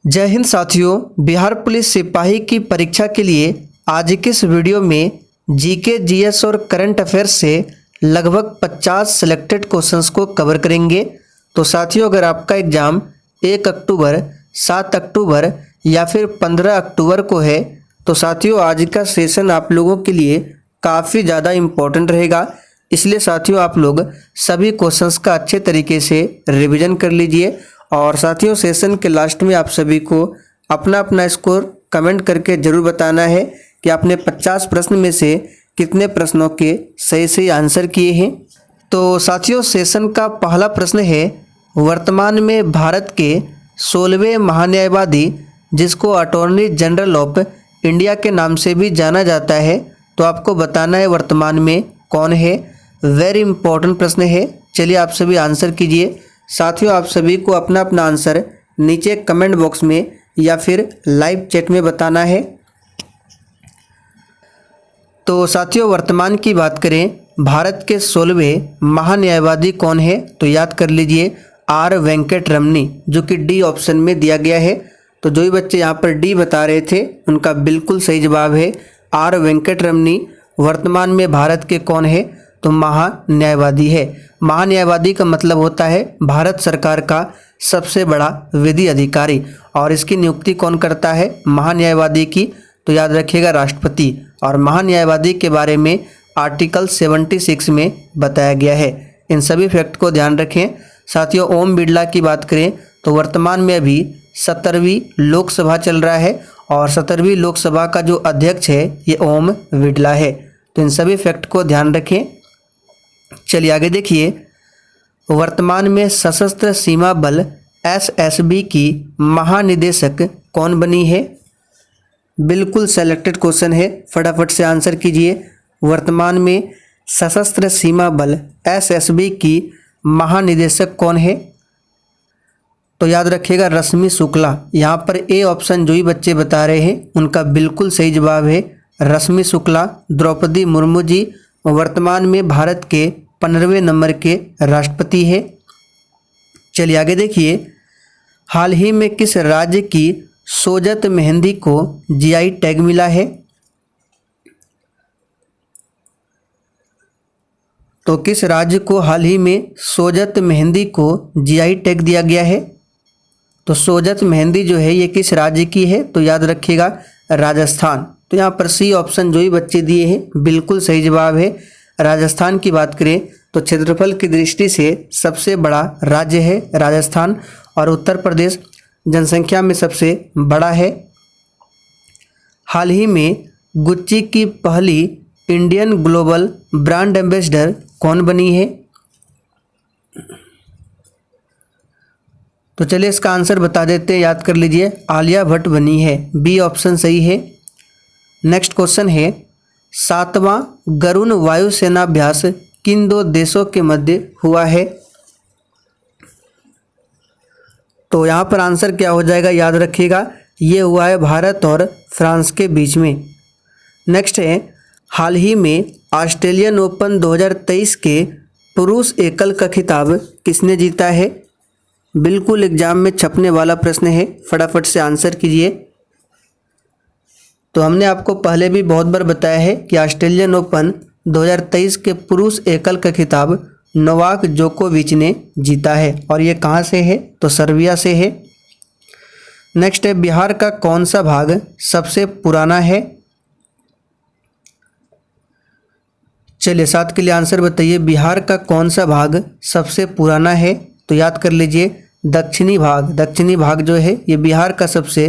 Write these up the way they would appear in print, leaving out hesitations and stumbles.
जय हिंद साथियों, बिहार पुलिस सिपाही की परीक्षा के लिए आज के इस वीडियो में जीके, जीएस और करंट अफेयर्स से लगभग 50 सिलेक्टेड क्वेश्चंस को कवर करेंगे। तो साथियों, अगर आपका एग्ज़ाम 1 अक्टूबर, 7 अक्टूबर या फिर 15 अक्टूबर को है तो साथियों आज का सेशन आप लोगों के लिए काफ़ी ज़्यादा इम्पोर्टेंट रहेगा। इसलिए साथियों आप लोग सभी क्वेश्चंस का अच्छे तरीके से रिवीजन कर लीजिए। और साथियों सेशन के लास्ट में आप सभी को अपना अपना स्कोर कमेंट करके ज़रूर बताना है कि आपने 50 प्रश्न में से कितने प्रश्नों के सही सही आंसर किए हैं। तो साथियों सेशन का पहला प्रश्न है, वर्तमान में भारत के 16वें महान्यायवादी जिसको अटॉर्नी जनरल ऑफ इंडिया के नाम से भी जाना जाता है, तो आपको बताना है वर्तमान में कौन है। वेरी इंपॉर्टेंट प्रश्न है। चलिए आप सभी आंसर कीजिए। साथियों आप सभी को अपना अपना आंसर नीचे कमेंट बॉक्स में या फिर लाइव चैट में बताना है। तो साथियों वर्तमान की बात करें, भारत के 16वें महान्यायवादी कौन है, तो याद कर लीजिए आर वेंकट रमनी, जो कि डी ऑप्शन में दिया गया है। तो जो भी बच्चे यहाँ पर डी बता रहे थे उनका बिल्कुल सही जवाब है आर वेंकट रमनी। वर्तमान में भारत के कौन है, तो महान्यायवादी है। महान्यायवादी का मतलब होता है भारत सरकार का सबसे बड़ा विधि अधिकारी। और इसकी नियुक्ति कौन करता है महान्यायवादी की, तो याद रखिएगा राष्ट्रपति। और महान्यायवादी के बारे में आर्टिकल 76 में बताया गया है। इन सभी फैक्ट को ध्यान रखें। साथियों ओम बिरला की बात करें तो वर्तमान में अभी 17वीं लोकसभा चल रहा है और 17वीं लोकसभा का जो अध्यक्ष है ये ओम बिरला है। तो इन सभी फैक्ट को ध्यान रखें। चलिए आगे देखिए, वर्तमान में सशस्त्र सीमा बल एसएसबी की महानिदेशक कौन बनी है। बिल्कुल सेलेक्टेड क्वेश्चन है, फटाफट से आंसर कीजिए। वर्तमान में सशस्त्र सीमा बल एसएसबी की महानिदेशक कौन है, तो याद रखिएगा रश्मि शुक्ला। यहाँ पर ए ऑप्शन जो ही बच्चे बता रहे हैं उनका बिल्कुल सही जवाब है रश्मि शुक्ला। द्रौपदी मुर्मू जी वर्तमान में भारत के 15वें नंबर के राष्ट्रपति है। चलिए आगे देखिए, हाल ही में किस राज्य की सोजत मेहंदी को जीआई टैग मिला है, तो किस राज्य को हाल ही में सोजत मेहंदी को जीआई टैग दिया गया है। तो सोजत मेहंदी जो है ये किस राज्य की है, तो याद रखिएगा राजस्थान। तो यहाँ पर सी ऑप्शन जो ही बच्चे दिए हैं बिल्कुल सही जवाब है राजस्थान। की बात करें तो क्षेत्रफल की दृष्टि से सबसे बड़ा राज्य है राजस्थान और उत्तर प्रदेश जनसंख्या में सबसे बड़ा है। हाल ही में गुच्ची की पहली इंडियन ग्लोबल ब्रांड एम्बेसडर कौन बनी है, तो चलिए इसका आंसर बता देते हैं, याद कर लीजिए आलिया भट्ट बनी है। बी ऑप्शन सही है। नेक्स्ट क्वेश्चन है, 7वां गरुण वायुसेनाभ्यास किन दो देशों के मध्य हुआ है, तो यहाँ पर आंसर क्या हो जाएगा, याद रखिएगा ये हुआ है भारत और फ्रांस के बीच में। नेक्स्ट है, हाल ही में ऑस्ट्रेलियन ओपन 2023 के पुरुष एकल का खिताब किसने जीता है। बिल्कुल एग्जाम में छपने वाला प्रश्न है, फटाफट से आंसर कीजिए। तो हमने आपको पहले भी बहुत बार बताया है कि ऑस्ट्रेलियन ओपन 2023 के पुरुष एकल का खिताब नोवाक जोकोविच ने जीता है और ये कहाँ से है, तो सर्बिया से है। नेक्स्ट है, बिहार का कौन सा भाग सबसे पुराना है। चलिए 7 के लिए आंसर बताइए, बिहार का कौन सा भाग सबसे पुराना है, तो याद कर लीजिए दक्षिणी भाग। दक्षिणी भाग जो है ये बिहार का सबसे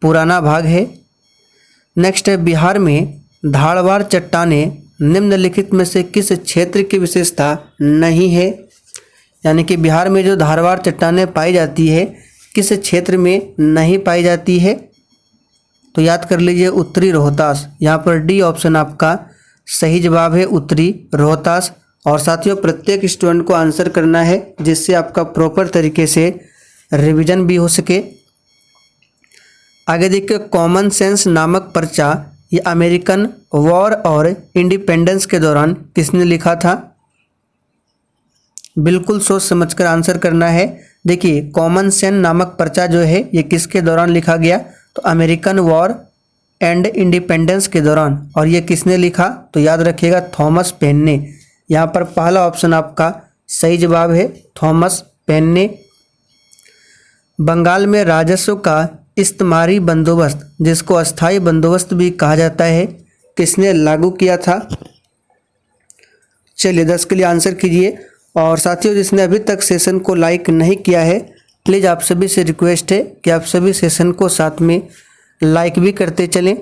पुराना भाग है। नेक्स्ट है, बिहार में धारवाड़ चट्टानें निम्नलिखित में से किस क्षेत्र की विशेषता नहीं है, यानी कि बिहार में जो धारवाड़ चट्टानें पाई जाती है किस क्षेत्र में नहीं पाई जाती है, तो याद कर लीजिए उत्तरी रोहतास। यहाँ पर डी ऑप्शन आपका सही जवाब है उत्तरी रोहतास। और साथियों प्रत्येक स्टूडेंट को आंसर करना है जिससे आपका प्रॉपर तरीके से रिवीजन भी हो सके। आगे देखिए, कॉमन सेंस नामक पर्चा ये अमेरिकन वॉर और इंडिपेंडेंस के दौरान किसने लिखा था। बिल्कुल सोच समझकर आंसर करना है। देखिए कॉमन सेंस नामक पर्चा जो है ये किसके दौरान लिखा गया, तो अमेरिकन वॉर एंड इंडिपेंडेंस के दौरान। और ये किसने लिखा, तो याद रखिएगा थॉमस पेन ने। यहाँ पर पहला ऑप्शन आपका सही जवाब है, थॉमस पेन ने। बंगाल में राजस्व का इस्तेमारी बंदोबस्त, जिसको अस्थाई बंदोबस्त भी कहा जाता है, किसने लागू किया था। चलिए 10 के लिए आंसर कीजिए। और साथियों जिसने अभी तक सेशन को लाइक नहीं किया है, प्लीज़ आप सभी से रिक्वेस्ट है कि आप सभी सेशन को साथ में लाइक भी करते चलें।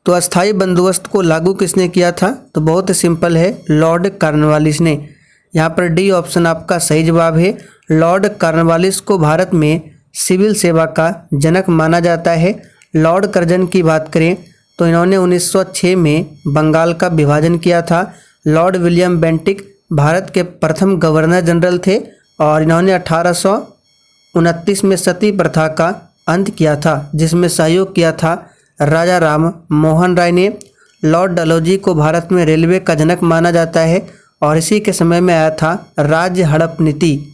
तो अस्थाई बंदोबस्त को लागू किसने किया था, तो बहुत ही सिंपल है, लॉर्ड कॉर्नवालिस ने। यहाँ पर डी ऑप्शन आपका सही जवाब है। लॉर्ड कॉर्नवालिस को भारत में सिविल सेवा का जनक माना जाता है। लॉर्ड कर्जन की बात करें तो इन्होंने 1906 में बंगाल का विभाजन किया था। लॉर्ड विलियम बेंटिक भारत के प्रथम गवर्नर जनरल थे और इन्होंने 1829 में सती प्रथा का अंत किया था, जिसमें सहयोग किया था राजा राम मोहन राय ने। लॉर्ड डलहौजी को भारत में रेलवे का जनक माना जाता है और इसी के समय में आया था राज्य हड़प नीति।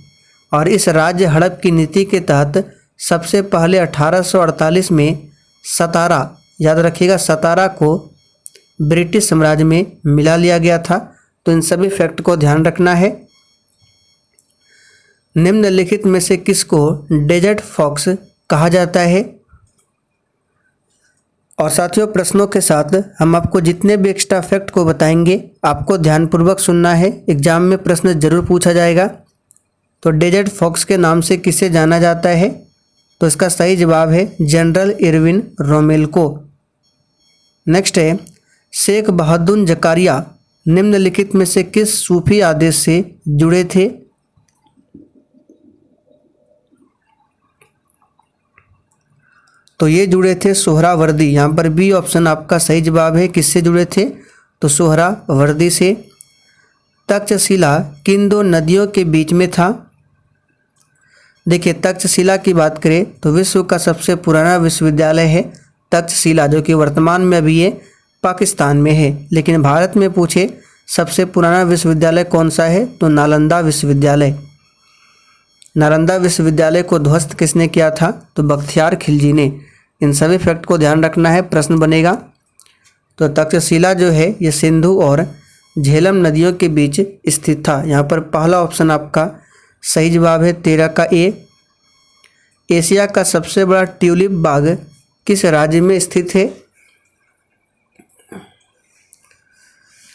और इस राज्य हड़प की नीति के तहत सबसे पहले 1848 में सतारा, याद रखिएगा सतारा को ब्रिटिश साम्राज्य में मिला लिया गया था। तो इन सभी फैक्ट को ध्यान रखना है। निम्नलिखित में से किसको डेजर्ट फॉक्स कहा जाता है। और साथियों प्रश्नों के साथ हम आपको जितने भी एक्स्ट्रा फैक्ट को बताएंगे आपको ध्यानपूर्वक सुनना है, एग्जाम में प्रश्न जरूर पूछा जाएगा। तो डेजर्ट फॉक्स के नाम से किसे जाना जाता है, तो इसका सही जवाब है जनरल इरविन रोमेल को। नेक्स्ट है शेख बहादुर जकारिया निम्नलिखित में से किस सूफी आदेश से जुड़े थे। तो ये जुड़े थे सोहरावर्दी। यहाँ पर बी ऑप्शन आपका सही जवाब है, किससे जुड़े थे, तो सोहरावर्दी से। तक्षशिला किन दो नदियों के बीच में था। देखिए तक्षशिला की बात करें तो विश्व का सबसे पुराना विश्वविद्यालय है तक्षशिला, जो कि वर्तमान में अभी ये पाकिस्तान में है। लेकिन भारत में पूछे सबसे पुराना विश्वविद्यालय कौन सा है, तो नालंदा विश्वविद्यालय। नालंदा विश्वविद्यालय को ध्वस्त किसने किया था, तो बख्तियार खिलजी ने। इन सभी फैक्ट को ध्यान रखना है, प्रश्न बनेगा। तो तक्षशिला जो है ये सिंधु और झेलम नदियों के बीच स्थित था। यहाँ पर पहला ऑप्शन आपका सही जवाब है 13 का ए। एशिया का सबसे बड़ा ट्यूलिप बाग किस राज्य में स्थित है।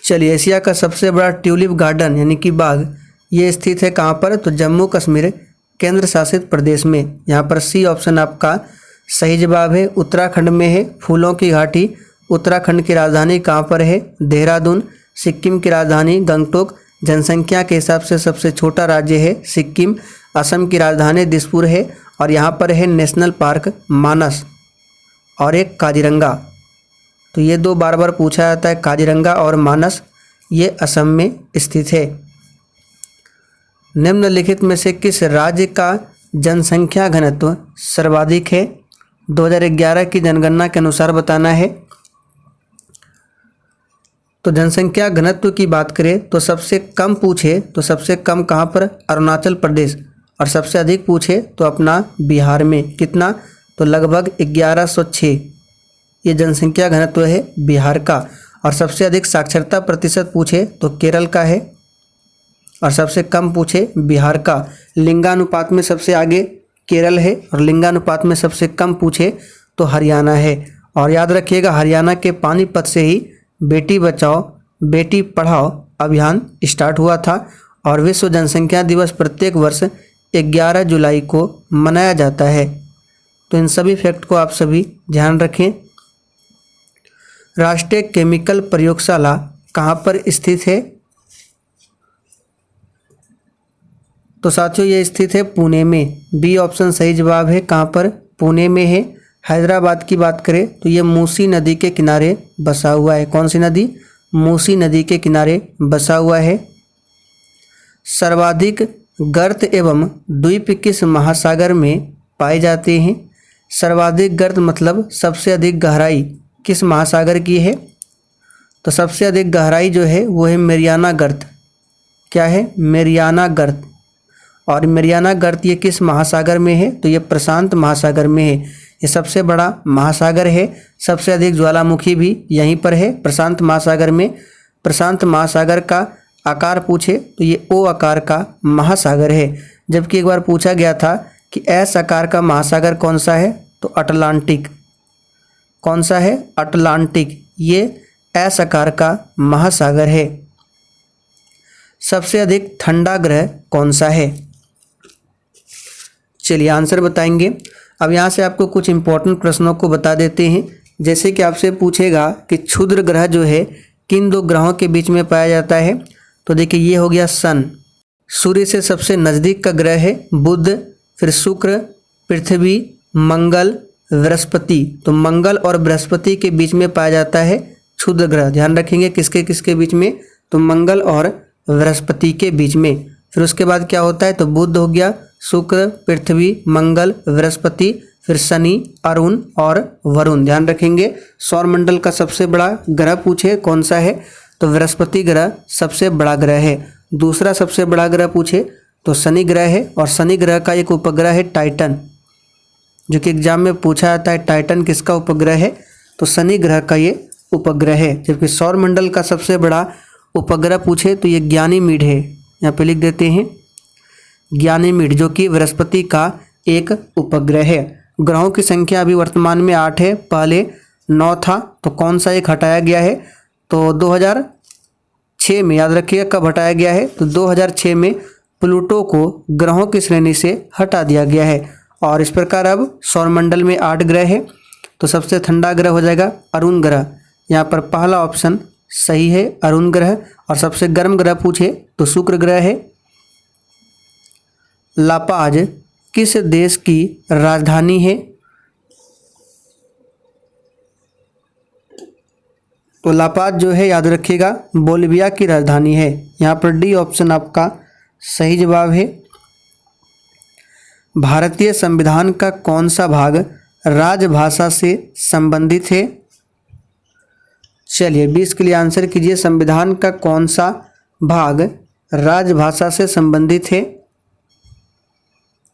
चलिए एशिया का सबसे बड़ा ट्यूलिप गार्डन यानी कि बाग ये स्थित है कहाँ पर, तो जम्मू कश्मीर केंद्र शासित प्रदेश में। यहाँ पर सी ऑप्शन आपका सही जवाब है, उत्तराखंड में है। फूलों की घाटी उत्तराखंड की राजधानी कहाँ पर है, देहरादून। सिक्किम की राजधानी गंगटोक। जनसंख्या के हिसाब से सबसे छोटा राज्य है सिक्किम। असम की राजधानी दिसपुर है और यहाँ पर है नेशनल पार्क मानस और एक काजीरंगा। तो ये दो बार बार पूछा जाता है, काजीरंगा और मानस, ये असम में स्थित है। निम्नलिखित में से किस राज्य का जनसंख्या घनत्व सर्वाधिक है। 2011 की जनगणना के अनुसार बताना है। तो जनसंख्या घनत्व की बात करें तो सबसे कम पूछे तो सबसे कम कहाँ पर, अरुणाचल प्रदेश। और सबसे अधिक पूछे तो अपना बिहार में। कितना, तो लगभग 1106 ये जनसंख्या घनत्व है बिहार का। और सबसे अधिक साक्षरता प्रतिशत पूछे तो केरल का है और सबसे कम पूछे बिहार का। लिंगानुपात में सबसे आगे केरल है और लिंगानुपात में सबसे कम पूछे तो हरियाणा है। और याद रखिएगा हरियाणा के पानीपत से ही बेटी बचाओ बेटी पढ़ाओ अभियान स्टार्ट हुआ था और विश्व जनसंख्या दिवस प्रत्येक वर्ष 11 जुलाई को मनाया जाता है। तो इन सभी फैक्ट को आप सभी ध्यान रखें। राष्ट्रीय केमिकल प्रयोगशाला कहाँ पर स्थित है। तो साथियों ये स्थित है पुणे में। बी ऑप्शन सही जवाब है, कहाँ पर, पुणे में है। हैदराबाद की बात करें तो ये मूसी नदी के किनारे बसा हुआ है। कौन सी नदी, मूसी नदी के किनारे बसा हुआ है। सर्वाधिक गर्त एवं द्वीप किस महासागर में पाए जाते हैं। सर्वाधिक गर्त मतलब सबसे अधिक गहराई किस महासागर की है। तो सबसे अधिक गहराई जो है वो है मेरियाना गर्त। क्या है, मेरियाना गर्त। और मरियाना गर्त ये किस महासागर में है? तो ये प्रशांत महासागर में है। ये सबसे बड़ा महासागर है। सबसे अधिक ज्वालामुखी भी यहीं पर है, प्रशांत महासागर में। प्रशांत महासागर का आकार पूछे तो ये ओ आकार का महासागर है। जबकि एक बार पूछा गया था कि एस आकार का महासागर कौन सा है? तो अटलांटिक। कौन सा है? अटलांटिक। ये एस आकार का महासागर है। सबसे अधिक ठंडा ग्रह कौन सा है? चलिए आंसर बताएंगे। अब यहाँ से आपको कुछ इंपॉर्टेंट प्रश्नों को बता देते हैं। जैसे कि आपसे पूछेगा कि क्षुद्र ग्रह जो है किन दो ग्रहों के बीच में पाया जाता है? तो देखिए ये हो गया सन, सूर्य से सबसे नज़दीक का ग्रह है बुध, फिर शुक्र, पृथ्वी, मंगल, बृहस्पति। तो मंगल और बृहस्पति के बीच में पाया जाता है क्षुद्र ग्रह। ध्यान रखेंगे किसके किसके बीच में? तो मंगल और बृहस्पति के बीच में। फिर उसके बाद क्या होता है? तो बुध हो गया, शुक्र, पृथ्वी, मंगल, बृहस्पति, फिर शनि, अरुण और वरुण। ध्यान रखेंगे सौरमंडल का सबसे बड़ा ग्रह पूछे कौन सा है? तो बृहस्पति ग्रह सबसे बड़ा ग्रह है। दूसरा सबसे बड़ा ग्रह पूछे तो शनि ग्रह है, और शनि ग्रह का एक उपग्रह है टाइटन, जो कि एग्जाम में पूछा जाता है टाइटन किसका उपग्रह है? तो शनि ग्रह का ये उपग्रह है। जबकि सौरमंडल का सबसे बड़ा उपग्रह पूछे तो ये ज्ञानीमीड है। यहाँ पे लिख देते हैं ज्ञानीमीड, जो कि बृहस्पति का एक उपग्रह है। ग्रहों की संख्या अभी वर्तमान में 8 है, पहले 9 था। तो कौन सा एक हटाया गया है? तो 2006 में, याद रखिएगा कब हटाया गया है? तो 2006 में प्लूटो को ग्रहों की श्रेणी से हटा दिया गया है। और इस प्रकार अब सौरमंडल में 8 ग्रह है। तो सबसे ठंडा ग्रह हो जाएगा अरुण ग्रह। यहाँ पर पहला ऑप्शन सही है, अरुण ग्रह। और सबसे गर्म ग्रह पूछे तो शुक्र ग्रह है। लापाज किस देश की राजधानी है? तो लापाज जो है याद रखिएगा बोलिविया की राजधानी है। यहाँ पर डी ऑप्शन आपका सही जवाब है। भारतीय संविधान का कौन सा भाग राजभाषा से संबंधित है? चलिए 20 के लिए आंसर कीजिए। संविधान का कौन सा भाग राजभाषा से संबंधित है?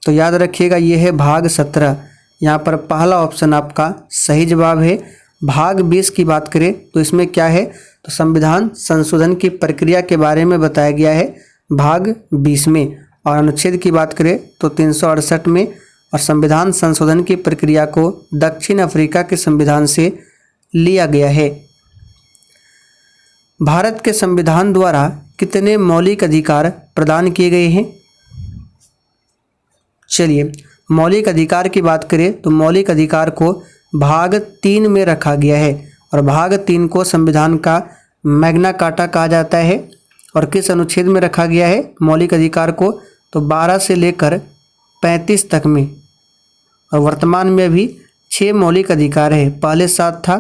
तो याद रखिएगा ये है भाग 17। यहाँ पर पहला ऑप्शन आपका सही जवाब है। भाग 20 की बात करें तो इसमें क्या है? तो संविधान संशोधन की प्रक्रिया के बारे में बताया गया है भाग 20 में। और अनुच्छेद की बात करें तो 368 में। और संविधान संशोधन की प्रक्रिया को दक्षिण अफ्रीका के संविधान से लिया गया है। भारत के संविधान द्वारा कितने मौलिक अधिकार प्रदान किए गए हैं? चलिए मौलिक अधिकार की बात करें तो मौलिक अधिकार को भाग 3 में रखा गया है। और भाग 3 को संविधान का मैग्ना कार्टा कहा जाता है। और किस अनुच्छेद में रखा गया है मौलिक अधिकार को? तो 12 से लेकर 35 तक में। और वर्तमान में अभी 6 मौलिक अधिकार है, पहले 7 था।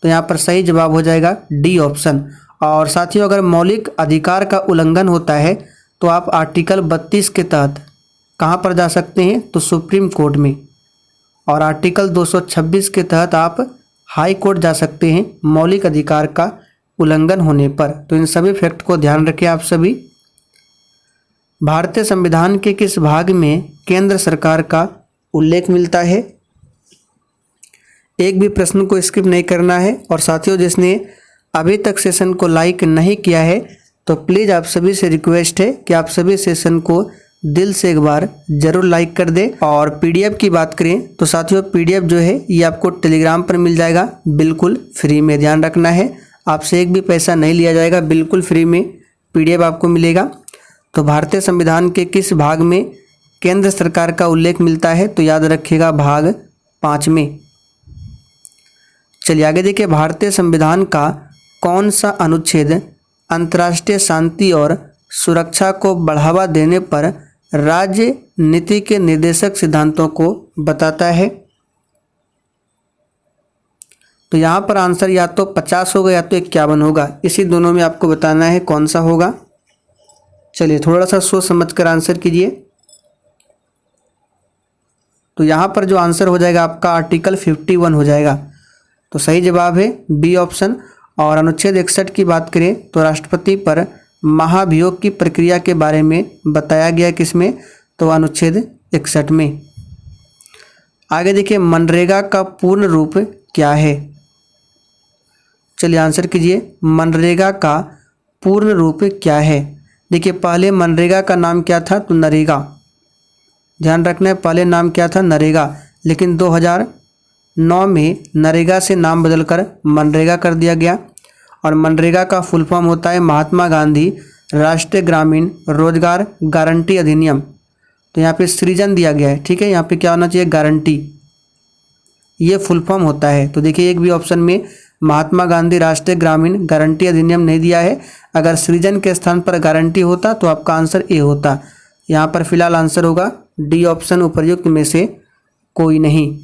तो यहाँ पर सही जवाब हो जाएगा डी ऑप्शन। और साथियों अगर मौलिक अधिकार का उल्लंघन होता है तो आप आर्टिकल 32 के तहत कहाँ पर जा सकते हैं? तो सुप्रीम कोर्ट में। और आर्टिकल 226 के तहत आप हाई कोर्ट जा सकते हैं मौलिक अधिकार का उल्लंघन होने पर। तो इन सभी फैक्ट को ध्यान रखें आप सभी। भारतीय संविधान के किस भाग में केंद्र सरकार का उल्लेख मिलता है? एक भी प्रश्न को स्किप नहीं करना है। और साथियों जिसने अभी तक सेशन को लाइक नहीं किया है तो प्लीज़ आप सभी से रिक्वेस्ट है कि आप सभी सेशन को दिल से एक बार ज़रूर लाइक कर दे। और पीडीएफ की बात करें तो साथियों पीडीएफ जो है ये आपको टेलीग्राम पर मिल जाएगा बिल्कुल फ्री में। ध्यान रखना है आपसे एक भी पैसा नहीं लिया जाएगा, बिल्कुल फ्री में पीडीएफ आपको मिलेगा। तो भारतीय संविधान के किस भाग में केंद्र सरकार का उल्लेख मिलता है? तो याद रखिएगा भाग 5 में। चलिए आगे देखिए, भारतीय संविधान का कौन सा अनुच्छेद अंतर्राष्ट्रीय शांति और सुरक्षा को बढ़ावा देने पर राज्य नीति के निर्देशक सिद्धांतों को बताता है? तो यहाँ पर आंसर या तो 50 होगा या तो 51 होगा, इसी दोनों में आपको बताना है कौन सा होगा। चलिए थोड़ा सा सोच समझ कर आंसर कीजिए। तो यहाँ पर जो आंसर हो जाएगा आपका आर्टिकल 51 हो जाएगा। तो सही जवाब है बी ऑप्शन। और अनुच्छेद 61 की बात करें तो राष्ट्रपति पर महाभियोग की प्रक्रिया के बारे में बताया गया किसमें? तो अनुच्छेद 61 में। आगे देखिए मनरेगा का पूर्ण रूप क्या है। चलिए आंसर कीजिए, मनरेगा का पूर्ण रूप क्या है। देखिए पहले मनरेगा का नाम क्या था, तो नरेगा। ध्यान रखना है, पहले नाम क्या था, नरेगा, लेकिन 2009 में नरेगा से नाम बदलकर मनरेगा कर दिया गया। और मनरेगा का फुल फॉर्म होता है महात्मा गांधी राष्ट्रीय ग्रामीण रोजगार गारंटी अधिनियम। तो यहाँ पे सृजन दिया गया है, ठीक है, यहाँ पे क्या होना चाहिए, गारंटी, ये फुल फॉर्म होता है। तो देखिए एक भी ऑप्शन में महात्मा गांधी राष्ट्रीय ग्रामीण गारंटी अधिनियम नहीं दिया है। अगर सृजन के स्थान पर गारंटी होता तो आपका आंसर ए होता। यहाँ पर फिलहाल आंसर होगा डी ऑप्शन, उपर्युक्त में से कोई नहीं।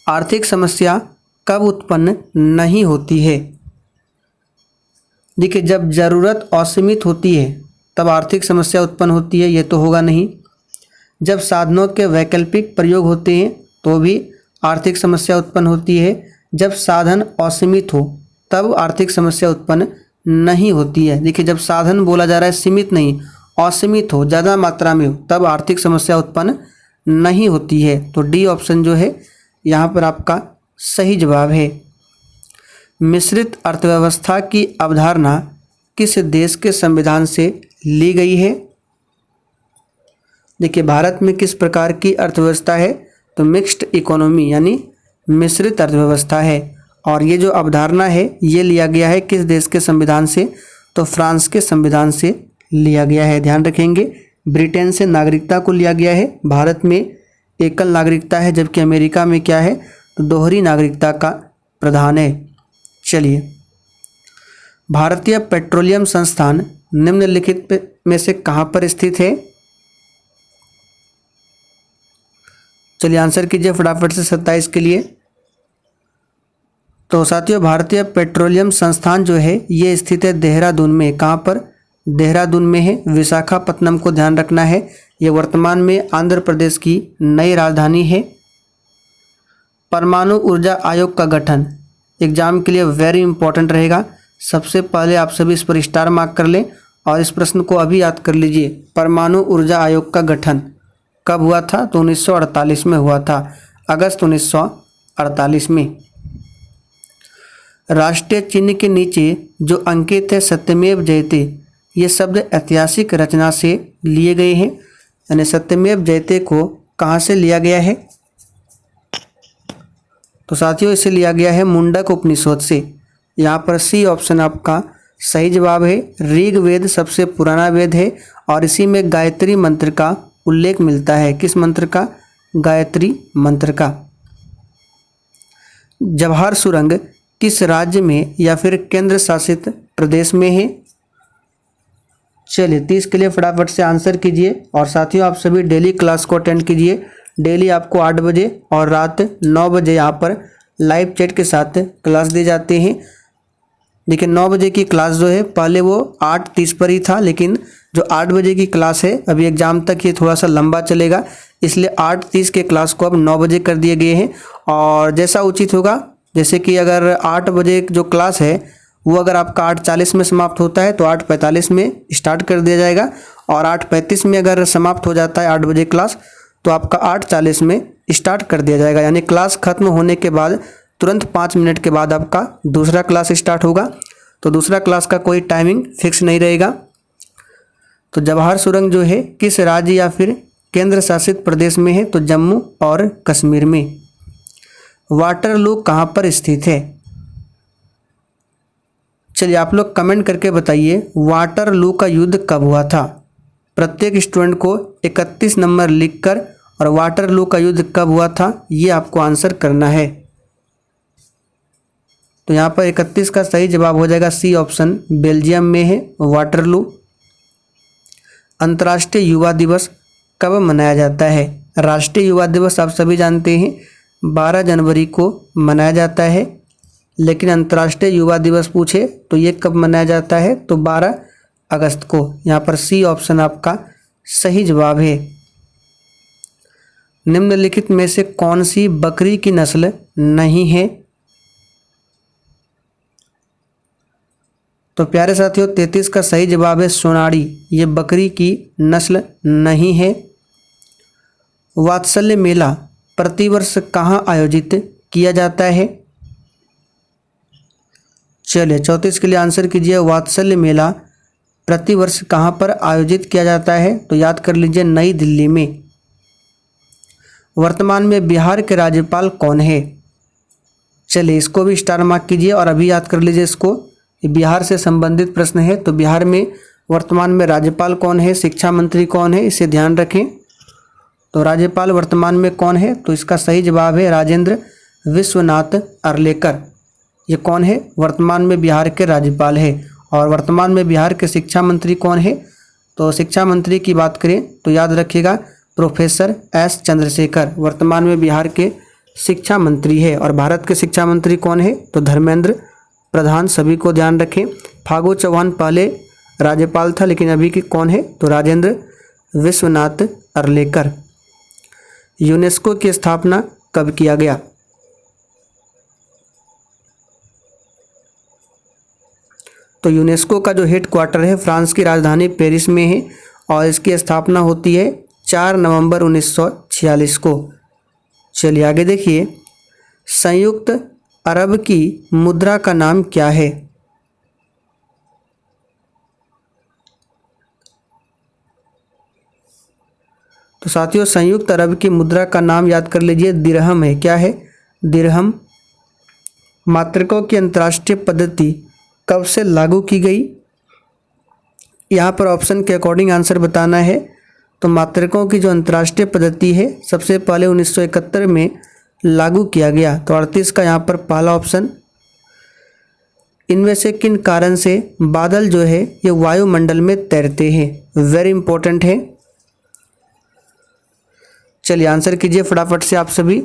आर्थिक समस्या कब उत्पन्न नहीं होती है। देखिए जब जरूरत असीमित होती है तब आर्थिक समस्या उत्पन्न होती है, ये तो होगा नहीं। जब साधनों के वैकल्पिक प्रयोग होते हैं तो भी आर्थिक समस्या उत्पन्न होती है। जब साधन असीमित हो तब आर्थिक समस्या उत्पन्न नहीं होती है। देखिए जब साधन बोला जा रहा है सीमित नहीं, असीमित हो, ज़्यादा मात्रा में हो, तब आर्थिक समस्या उत्पन्न नहीं होती है। तो डी ऑप्शन जो है यहाँ पर आपका सही जवाब है। मिश्रित अर्थव्यवस्था की अवधारणा किस देश के संविधान से ली गई है। देखिए भारत में किस प्रकार की अर्थव्यवस्था है, तो मिक्स्ड इकोनॉमी यानी मिश्रित अर्थव्यवस्था है। और ये जो अवधारणा है ये लिया गया है किस देश के संविधान से, तो फ्रांस के संविधान से लिया गया है। ध्यान रखेंगे, ब्रिटेन से नागरिकता को लिया गया है। भारत में एकल नागरिकता है, जबकि अमेरिका में क्या है, तो दोहरी नागरिकता का प्रावधान है। चलिए, भारतीय पेट्रोलियम संस्थान निम्नलिखित में से कहाँ पर स्थित है। चलिए आंसर कीजिए फटाफट से 27 के लिए। तो साथियों भारतीय पेट्रोलियम संस्थान जो है ये स्थित है देहरादून में। कहाँ पर, देहरादून में है। विशाखापत्तनम को ध्यान रखना है, ये वर्तमान में आंध्र प्रदेश की नई राजधानी है। परमाणु ऊर्जा आयोग का गठन एग्जाम के लिए वेरी इंपॉर्टेंट रहेगा। सबसे पहले आप सभी इस पर स्टार मार्क कर लें और इस प्रश्न को अभी याद कर लीजिए। परमाणु ऊर्जा आयोग का गठन कब हुआ था, तो 1948 में हुआ था, अगस्त 1948 में। राष्ट्रीय चिन्ह के नीचे जो अंकित है सत्यमेव जयते, ये शब्द ऐतिहासिक रचना से लिए गए हैं। यानी सत्यमेव जयते को कहाँ से लिया गया है, तो साथियों इसे लिया गया है मुंडक उपनिषद से। यहाँ पर सी ऑप्शन आपका सही जवाब है। ऋग्वेद सबसे पुराना वेद है और इसी में गायत्री मंत्र का उल्लेख मिलता है। किस मंत्र का, गायत्री मंत्र का। जवाहर सुरंग किस राज्य में या फिर केंद्र शासित प्रदेश में है। चलिए 30 के लिए फटाफट से आंसर कीजिए। और साथियों आप सभी डेली क्लास को अटेंड कीजिए। डेली आपको 8 बजे और रात 9 बजे यहाँ पर लाइव चैट के साथ क्लास दी जाते हैं। देखिए 9 बजे की क्लास जो है पहले वो 8:30 पर ही था, लेकिन जो 8 बजे की क्लास है अभी एग्ज़ाम तक ये थोड़ा सा लंबा चलेगा, इसलिए 8:30 के क्लास को अब 9 बजे कर दिए गए हैं। और जैसा उचित होगा, जैसे कि अगर 8 बजे जो क्लास है वो अगर आपका 8:40 में समाप्त होता है तो 8:45 में स्टार्ट कर दिया जाएगा। और 8:35 में अगर समाप्त हो जाता है 8 बजे क्लास तो आपका 8:40 में स्टार्ट कर दिया जाएगा। यानी क्लास खत्म होने के बाद तुरंत 5 मिनट के बाद आपका दूसरा क्लास स्टार्ट होगा। तो दूसरा क्लास का कोई टाइमिंग फिक्स नहीं रहेगा। तो जवाहर सुरंग जो है किस राज्य या फिर केंद्र शासित प्रदेश में है, तो जम्मू और कश्मीर में। वाटरलू कहाँ पर स्थित है। चलिए आप लोग कमेंट करके बताइए वाटरलू का युद्ध कब हुआ था। प्रत्येक स्टूडेंट को 31 नंबर लिखकर और वाटरलू का युद्ध कब हुआ था ये आपको आंसर करना है। तो यहाँ पर 31 का सही जवाब हो जाएगा सी ऑप्शन, बेल्जियम में है वाटरलू। अंतर्राष्ट्रीय युवा दिवस कब मनाया जाता है। राष्ट्रीय युवा दिवस आप सभी जानते हैं 12 जनवरी को मनाया जाता है, लेकिन अंतर्राष्ट्रीय युवा दिवस पूछे तो ये कब मनाया जाता है, तो 12 अगस्त को। यहाँ पर सी ऑप्शन आपका सही जवाब है। निम्नलिखित में से कौन सी बकरी की नस्ल नहीं है। तो प्यारे साथियों 33 का सही जवाब है सोनाड़ी, ये बकरी की नस्ल नहीं है। वात्सल्य मेला प्रतिवर्ष कहाँ आयोजित किया जाता है? चलिए 34 के लिए आंसर कीजिए, वात्सल्य मेला प्रतिवर्ष कहाँ पर आयोजित किया जाता है? तो याद कर लीजिए नई दिल्ली में। वर्तमान में बिहार के राज्यपाल कौन है? चलिए इसको भी स्टार मार्क कीजिए और अभी याद कर लीजिए इसको, ये बिहार से संबंधित प्रश्न है। तो बिहार में वर्तमान में राज्यपाल कौन है, शिक्षा मंत्री कौन है, इसे ध्यान रखें। तो राज्यपाल वर्तमान में कौन है? तो इसका सही जवाब है राजेंद्र विश्वनाथ अर्लेकर। ये कौन है? वर्तमान में बिहार के राज्यपाल है। और वर्तमान में बिहार के शिक्षा मंत्री कौन है? तो शिक्षा मंत्री की बात करें तो याद रखिएगा प्रोफेसर एस चंद्रशेखर वर्तमान में बिहार के शिक्षा मंत्री है। और भारत के शिक्षा मंत्री कौन है? तो धर्मेंद्र प्रधान, सभी को ध्यान रखें। फागू चौहान पहले राज्यपाल था, लेकिन अभी की कौन है? तो राजेंद्र विश्वनाथ अर्लेकर। यूनेस्को की स्थापना कब किया गया? तो यूनेस्को का जो हेड क्वार्टर है फ्रांस की राजधानी पेरिस में है और इसकी स्थापना होती है 4 नवंबर 1946 को। चलिए आगे देखिए, संयुक्त अरब की मुद्रा का नाम क्या है? तो साथियों संयुक्त अरब की मुद्रा का नाम याद कर लीजिए दिरहम है। क्या है? दिरहम। मात्रकों की अंतर्राष्ट्रीय पद्धति कब से लागू की गई? यहाँ पर ऑप्शन के अकॉर्डिंग आंसर बताना है। तो मात्रकों की जो अंतर्राष्ट्रीय पद्धति है सबसे पहले 1971 में लागू किया गया। तो 38 का यहाँ पर पहला ऑप्शन। इनमें से किन कारण से बादल जो है ये वायुमंडल में तैरते हैं? वेरी इंपॉर्टेंट है। चलिए आंसर कीजिए फटाफट से आप सभी।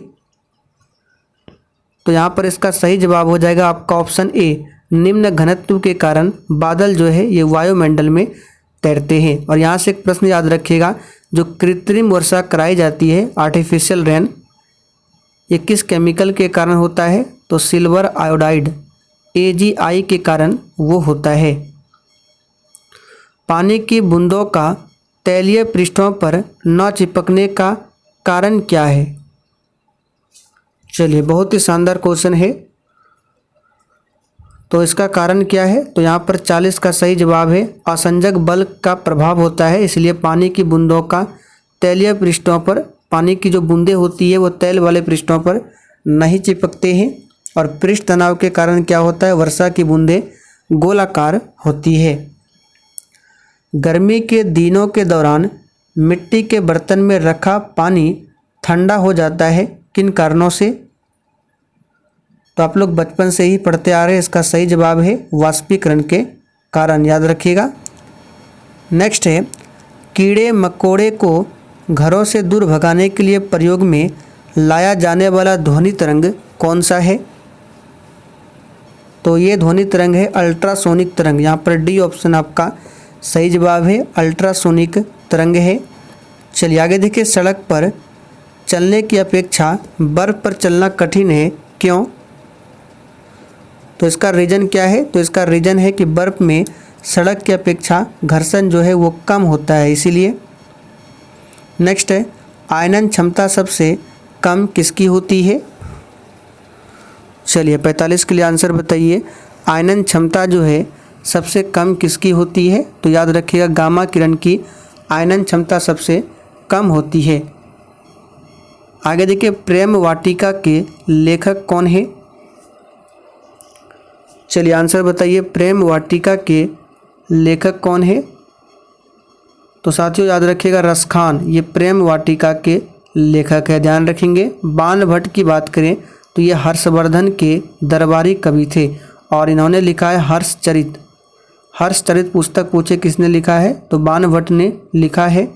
तो यहाँ पर इसका सही जवाब हो जाएगा आपका ऑप्शन ए, निम्न घनत्व के कारण बादल जो है ये वायुमंडल में तैरते हैं। और यहाँ से एक प्रश्न याद रखिएगा, जो कृत्रिम वर्षा कराई जाती है आर्टिफिशियल रेन, ये किस केमिकल के कारण होता है? तो सिल्वर आयोडाइड AgI के कारण वो होता है। पानी की बूंदों का तैलीय पृष्ठों पर न चिपकने का कारण क्या है? चलिए बहुत ही शानदार क्वेश्चन है। तो इसका कारण क्या है? तो यहाँ पर 40 का सही जवाब है असंजक बल का प्रभाव होता है, इसलिए पानी की बूंदों का तैलीय पृष्ठों पर, पानी की जो बूंदें होती है वो तैल वाले पृष्ठों पर नहीं चिपकते हैं। और पृष्ठ तनाव के कारण क्या होता है? वर्षा की बूंदें गोलाकार होती है। गर्मी के दिनों के दौरान मिट्टी के बर्तन में रखा पानी ठंडा हो जाता है, किन कारणों से? तो आप लोग बचपन से ही पढ़ते आ रहे हैं, इसका सही जवाब है वाष्पीकरण के कारण, याद रखिएगा। नेक्स्ट है, कीड़े मकोड़े को घरों से दूर भगाने के लिए प्रयोग में लाया जाने वाला ध्वनि तरंग कौन सा है? तो ये ध्वनि तरंग है अल्ट्रासोनिक तरंग। यहाँ पर डी ऑप्शन आपका सही जवाब है, अल्ट्रासोनिक तरंग है। चलिए आगे देखिए, सड़क पर चलने की अपेक्षा बर्फ़ पर चलना कठिन है, क्यों? तो इसका रीज़न क्या है? तो इसका रीज़न है कि बर्फ़ में सड़क की अपेक्षा घर्षण जो है वो कम होता है, इसीलिए। नेक्स्ट है, आयनन क्षमता सबसे कम किसकी होती है? चलिए 45 के लिए आंसर बताइए, आयनन क्षमता जो है सबसे कम किसकी होती है? तो याद रखिएगा गामा किरण की आयनन क्षमता सबसे कम होती है। आगे देखिए, प्रेम वाटिका के लेखक कौन है? चलिए आंसर बताइए, प्रेम वाटिका के लेखक कौन है? तो साथियों याद रखिएगा रसखान, ये प्रेम वाटिका के लेखक है, ध्यान रखेंगे। बाण भट्ट की बात करें तो ये हर्षवर्धन के दरबारी कवि थे और इन्होंने लिखा है हर्षचरित। हर्षचरित पुस्तक पूछे किसने लिखा है? तो बाण भट्ट ने लिखा है।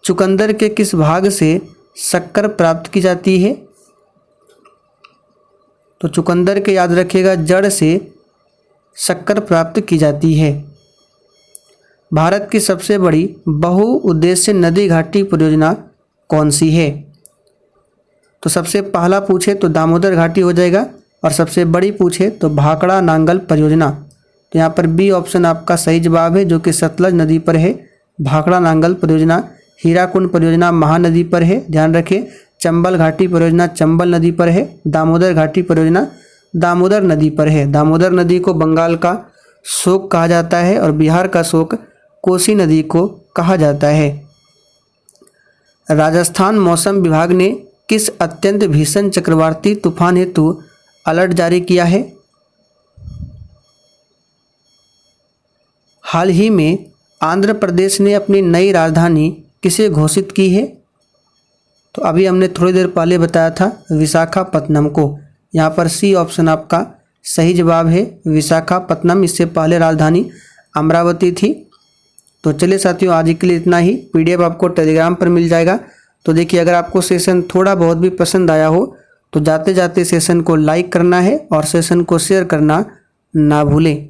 चुकंदर के किस भाग से शक्कर प्राप्त की जाती है? तो चुकंदर के याद रखिएगा जड़ से शक्कर प्राप्त की जाती है। भारत की सबसे बड़ी बहुउद्देश्य नदी घाटी परियोजना कौन सी है? तो सबसे पहला पूछे तो दामोदर घाटी हो जाएगा और सबसे बड़ी पूछे तो भाखड़ा नांगल परियोजना। तो यहाँ पर बी ऑप्शन आपका सही जवाब है, जो कि सतलज नदी पर है। भाखड़ा नांगल परियोजना हीराकुंड परियोजना महानदी पर है, ध्यान रखें। चंबल घाटी परियोजना चंबल नदी पर है। दामोदर घाटी परियोजना दामोदर नदी पर है। दामोदर नदी को बंगाल का शोक कहा जाता है और बिहार का शोक कोसी नदी को कहा जाता है। राजस्थान मौसम विभाग ने किस अत्यंत भीषण चक्रवाती तूफान हेतु अलर्ट जारी किया है? हाल ही में आंध्र प्रदेश ने अपनी नई राजधानी किसे घोषित की है? तो अभी हमने थोड़ी देर पहले बताया था विशाखापत्तनम को। यहाँ पर सी ऑप्शन आपका सही जवाब है, विशाखापत्तनम। इससे पहले राजधानी अमरावती थी। तो चलिए साथियों, आज के लिए इतना ही। पीडीएफ आपको टेलीग्राम पर मिल जाएगा। तो देखिए, अगर आपको सेशन थोड़ा बहुत भी पसंद आया हो तो जाते जाते सेशन को लाइक करना है और सेशन को शेयर करना ना भूलें।